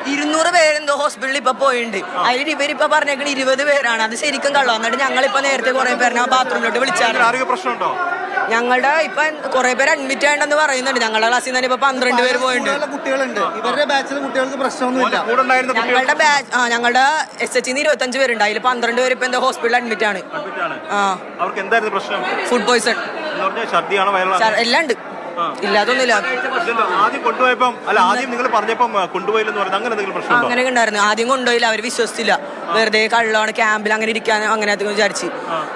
200 പേരെന്തോ ഹോസ്പിറ്റലിൽ ഇപ്പൊ പോയിട്ടുണ്ട്. അതിൽ ഇവരിപ്പൊ പറഞ്ഞേക്കണ 20 പേരാണ്. അത് ശരിക്കും കള്ളം. എന്നിട്ട് ഞങ്ങളിപ്പോ നേരത്തെ കുറെ പേരെ ബാത്റൂമിലോട്ട് വിളിച്ചാണ്. ഞങ്ങളുടെ ഇപ്പൊ കുറെ പേര് അഡ്മിറ്റ് ആയിട്ടെന്ന് പറയുന്നുണ്ട്. ഞങ്ങളുടെ ക്ലാസ്സിൽ തന്നെ ഇപ്പൊ 12 പേര് പോയിട്ടുണ്ട്. കുട്ടികളുണ്ട്. ഇവരുടെ ബാച്ചിലെ കുട്ടികൾക്ക് പ്രശ്നമൊന്നുമില്ല. ഞങ്ങളുടെ ബാച്ച് ഞങ്ങളുടെ SH 25 പേരുണ്ട്. അതിൽ 12 പേര് ഇപ്പൊ എന്താ ഹോസ്പിറ്റലിൽ അഡ്മിറ്റ് ആണ്. ഫുഡ് പോയിസൺ എല്ലാം ഉണ്ട്. ഇല്ലാതൊന്നുമില്ല. അങ്ങനെയൊക്കെ ഉണ്ടായിരുന്നു. ആദ്യം കൊണ്ടുപോയില്ല, അവര് വിശ്വസിച്ചില്ല. വെറുതെ കള്ളമാണ്, ക്യാമ്പിൽ അങ്ങനെ ഇരിക്കാൻ അങ്ങനെ വിചാരിച്ച്.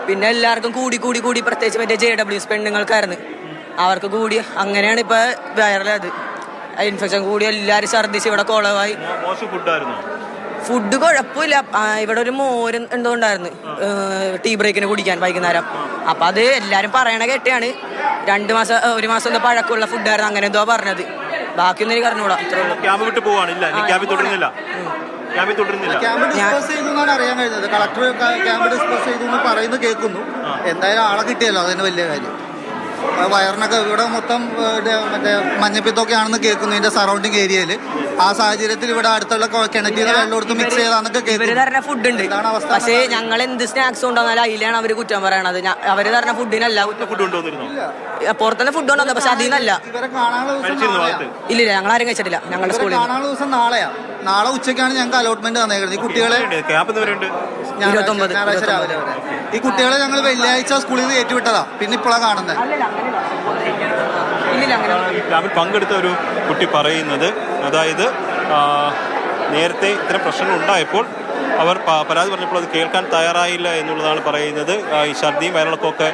പിന്നെ എല്ലാവർക്കും കൂടി പ്രത്യേകിച്ച് മറ്റേ JWS പെണ്ണുങ്ങൾക്കായിരുന്നു. അവർക്ക് കൂടി അങ്ങനെയാണ് ഇപ്പൊ വൈറലായത്. ഇൻഫെക്ഷൻ കൂടി എല്ലാരും ഛർദ്ദിച്ച് ഇവിടെ കുളമായി. ഫുഡ് കുഴപ്പമില്ല. ഇവിടെ ഒരു മോര് എന്തോ ഉണ്ടായിരുന്നു ടീ ബ്രേക്കിന് കുടിക്കാൻ വൈകുന്നേരം. അപ്പൊ അത് എല്ലാരും പറയണ കേട്ടാണ്. 1 മാസം എന്തോ പഴക്കമുള്ള ഫുഡായിരുന്നു അങ്ങനെ എന്തോ പറഞ്ഞത്. ബാക്കിയൊന്നും എനിക്ക് അറിഞ്ഞൂടാ. അറിയാൻ കഴിഞ്ഞത് കളക്ടർ ക്യാമ്പ് ഡിസ്പോസ് ചെയ്തു എന്ന് പറയുന്നത് കേൾക്കുന്നു. എന്തായാലും ആളെ കിട്ടിയല്ലോ, അതിന് വലിയ കാര്യം. വയറിനൊക്കെ ഇവിടെ മൊത്തം മറ്റേ മഞ്ഞപ്പിത്തൊക്കെ ആണെന്ന് കേൾക്കുന്നു ഇതിന്റെ സറൗണ്ടിങ് ഏരിയയിൽ. ആ സാഹചര്യത്തിൽ ഇവിടെ അടുത്തുള്ള കിണറ്റിൽ വെള്ളം എടുത്ത് മിക്സ് ചെയ്താന്നൊക്കെ കേൾക്കുന്നു. ഫുഡ് ഉണ്ട്, പക്ഷേ ഞങ്ങൾ എന്ത് സ്നാക്സ് കൊണ്ടുവന്നാലും അതിലാണ് അവര് കുറ്റം പറയണത്. അവര് തരുന്ന ഫുഡിനല്ല. പുറത്തുനിന്ന് ഫുഡ് കൊണ്ടുവന്നത്, പക്ഷെ അതിനല്ല. ഇല്ല, ഞങ്ങൾ ആരും കഴിച്ചിട്ടില്ല. ഞങ്ങളുടെ സ്കൂളിൽ കാണാനുള്ള ദിവസം നാളെ ഉച്ചയ്ക്കാണ് ഞങ്ങൾക്ക് അലോട്ട്മെന്റ് തന്നേക്കുന്നത്. ഈ കുട്ടികളെ 29 ഞായറാഴ്ച രാവിലെ വരെ. ഈ കുട്ടികളെ ഞങ്ങൾ വെള്ളിയാഴ്ച സ്കൂളിൽ നിന്ന് ഏറ്റുവിട്ടതാ. പിന്നെ ഇപ്പോഴാണ് കാണുന്നത്. പങ്കെടുത്ത ഒരു കുട്ടി പറയുന്നത്, അതായത് നേരത്തെ ഇത്തരം പ്രശ്നങ്ങൾ ഉണ്ടായപ്പോൾ അവർ പരാതി പറഞ്ഞപ്പോൾ അത് കേൾക്കാൻ തയ്യാറായില്ല എന്നുള്ളതാണ് പറയുന്നത്. ഈ ഛർദിയും വയറിളക്കമൊക്കെ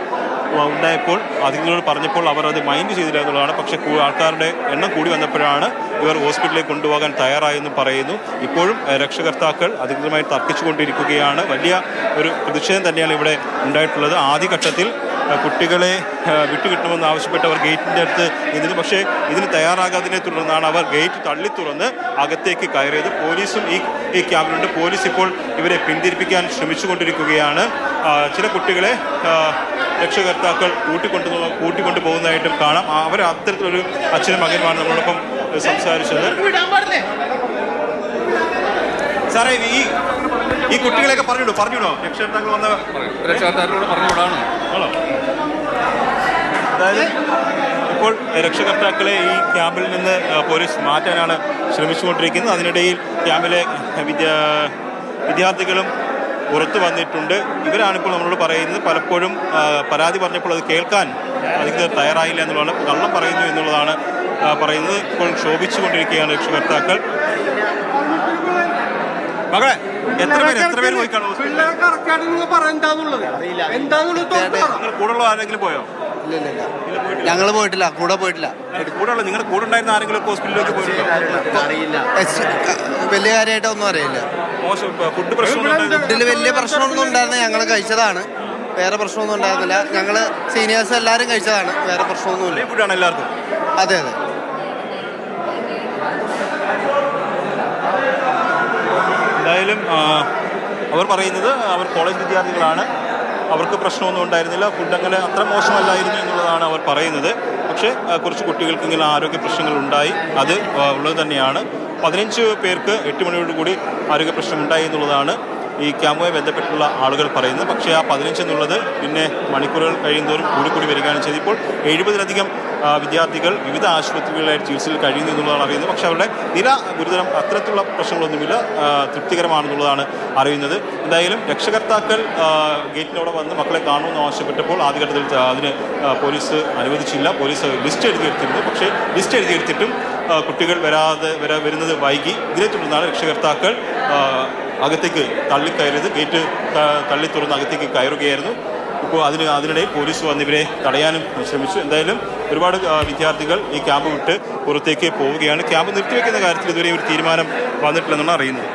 ഉണ്ടായപ്പോൾ അധികൃതരോട് പറഞ്ഞപ്പോൾ അവർ അത് മൈൻഡ് ചെയ്തില്ല എന്നുള്ളതാണ്. പക്ഷേ ആൾക്കാരുടെ എണ്ണം കൂടി വന്നപ്പോഴാണ് ഇവർ ഹോസ്പിറ്റലിലേക്ക് കൊണ്ടുപോകാൻ തയ്യാറായെന്നും പറയുന്നു. ഇപ്പോഴും രക്ഷകർത്താക്കൾ അധികൃതമായി തർക്കിച്ചുകൊണ്ടിരിക്കുകയാണ്. വലിയ ഒരു പ്രതിഷേധം തന്നെയാണ് ഇവിടെ ഉണ്ടായിട്ടുള്ളത്. ആദ്യഘട്ടത്തിൽ കുട്ടികളെ വിട്ടുകിട്ടണമെന്ന് ആവശ്യപ്പെട്ട് അവർ ഗേറ്റിൻ്റെ അടുത്ത് നിന്നു. പക്ഷേ ഇതിന് തയ്യാറാകാതിനെ തുടർന്നാണ് അവർ ഗേറ്റ് തള്ളി തുറന്ന് അകത്തേക്ക് കയറിയത്. പോലീസും ഈ ക്യാമ്പിലുണ്ട്. പോലീസ് ഇപ്പോൾ ഇവരെ പിന്തിരിപ്പിക്കാൻ ശ്രമിച്ചുകൊണ്ടിരിക്കുകയാണ്. ചില കുട്ടികളെ രക്ഷകർത്താക്കൾ കൂട്ടിക്കൊണ്ടു പോകുന്നതായിട്ടും കാണാം. അവർ അത്തരത്തിലൊരു അച്ഛനും മകനുമാണ് നമ്മളോടൊപ്പം സംസാരിച്ചത്. സാറേ, ഈ കുട്ടികളെയൊക്കെ പറഞ്ഞിടോ രക്ഷകർത്താക്കൾ രക്ഷകർത്താക്കളോട് പറഞ്ഞുവിടാണ്. അതായത് ഇപ്പോൾ രക്ഷകർത്താക്കളെ ഈ ക്യാമ്പിൽ നിന്ന് പോലീസ് മാറ്റാനാണ് ശ്രമിച്ചുകൊണ്ടിരിക്കുന്നത്. അതിനിടയിൽ ക്യാമ്പിലെ വിദ്യാർത്ഥികളും പുറത്തു വന്നിട്ടുണ്ട്. ഇവരാണിപ്പോൾ നമ്മളോട് പറയുന്നത് പലപ്പോഴും പരാതി പറഞ്ഞപ്പോൾ അത് കേൾക്കാൻ അധികൃതർ തയ്യാറായില്ല എന്നുള്ളതാണ്. കള്ളം പറയുന്നു എന്നുള്ളതാണ് പറയുന്നത്. ഇപ്പോൾ ക്ഷോഭിച്ചുകൊണ്ടിരിക്കുകയാണ് രക്ഷകർത്താക്കൾ. മകളെ, എത്ര പേര് പോയി കാണും? കൂടെയുള്ള ആരെങ്കിലും പോയോ? ഞങ്ങൾ പോയിട്ടില്ല. നിങ്ങളുടെ കൂടെ ഉണ്ടായിരുന്ന ആരെങ്കിലും ഹോസ്പിറ്റലിലേക്ക് പോയിട്ടുണ്ടോ? വലിയ കാര്യമായിട്ടൊന്നും അറിയില്ല. ഫുഡിൽ വലിയ പ്രശ്നമൊന്നും ഉണ്ടായിരുന്നില്ല. ഞങ്ങൾ കഴിച്ചതാണ്. വേറെ പ്രശ്നമൊന്നും ഉണ്ടായിരുന്നില്ല. ഞങ്ങൾ സീനിയേഴ്സ് എല്ലാവരും കഴിച്ചതാണ്. വേറെ പ്രശ്നമൊന്നുമില്ല. ഫുഡാണ് എല്ലാവർക്കും. അതെ. എന്തായാലും അവർ പറയുന്നത് അവർ കോളേജ് വിദ്യാർത്ഥികളാണ്. അവർക്ക് പ്രശ്നമൊന്നും ഉണ്ടായിരുന്നില്ല. ഫുഡ് അങ്ങനെ അത്ര മോശമല്ലായിരുന്നു എന്നുള്ളതാണ് അവർ പറയുന്നത്. പക്ഷേ കുറച്ച് കുട്ടികൾക്ക് ഇങ്ങനെ ആരോഗ്യ പ്രശ്നങ്ങൾ ഉണ്ടായി. അത് ഉള്ളത് തന്നെയാണ്. 15 പേർക്ക് 8 മണിയോടുകൂടി ആരോഗ്യ പ്രശ്നം ഉണ്ടായി എന്നുള്ളതാണ് ഈ ക്യാമ്പുമായി ബന്ധപ്പെട്ടുള്ള ആളുകൾ പറയുന്നത്. പക്ഷേ ആ 15 എന്നുള്ളത് പിന്നെ മണിക്കൂറുകൾ കഴിയുന്നതോറും കൂടി വരികയാണ് ചെയ്തത്. ഇപ്പോൾ 70-ലധികം വിദ്യാർത്ഥികൾ വിവിധ ആശുപത്രികളിലായി ചികിത്സയിൽ കഴിയുന്നു എന്നുള്ളതാണ് അറിയുന്നത്. പക്ഷേ അവരുടെ നില ഗുരുതരം അത്തരത്തിലുള്ള പ്രശ്നങ്ങളൊന്നുമില്ല, തൃപ്തികരമാണെന്നുള്ളതാണ് അറിയുന്നത്. എന്തായാലും രക്ഷകർത്താക്കൾ ഗേറ്റിനവിടെ വന്ന് മക്കളെ കാണുമെന്ന് ആവശ്യപ്പെട്ടപ്പോൾ ആദ്യഘട്ടത്തിൽ അതിന് പോലീസ് അനുവദിച്ചില്ല. പോലീസ് ലിസ്റ്റ് എഴുതിയെടുത്തിരുന്നു. പക്ഷേ ലിസ്റ്റ് എഴുതിയെടുത്തിട്ടും കുട്ടികൾ വരുന്നത് വൈകി. ഇതിനെ തുടർന്നാണ് രക്ഷകർത്താക്കൾ അകത്തേക്ക് തള്ളിക്കയറിയത്. ഗേറ്റ് തള്ളി തുറന്ന് അകത്തേക്ക് കയറുകയായിരുന്നു. ഇപ്പോൾ അതിനിടയിൽ പോലീസ് വന്ന് ഇവരെ തടയാനും ശ്രമിച്ചു. എന്തായാലും ഒരുപാട് വിദ്യാർത്ഥികൾ ഈ ക്യാമ്പ് വിട്ട് പുറത്തേക്ക് പോവുകയാണ്. ക്യാമ്പ് നിർത്തിവെക്കുന്ന കാര്യത്തിൽ ഇതുവരെ ഒരു തീരുമാനം വന്നിട്ടില്ലെന്നാണ് അറിയുന്നത്.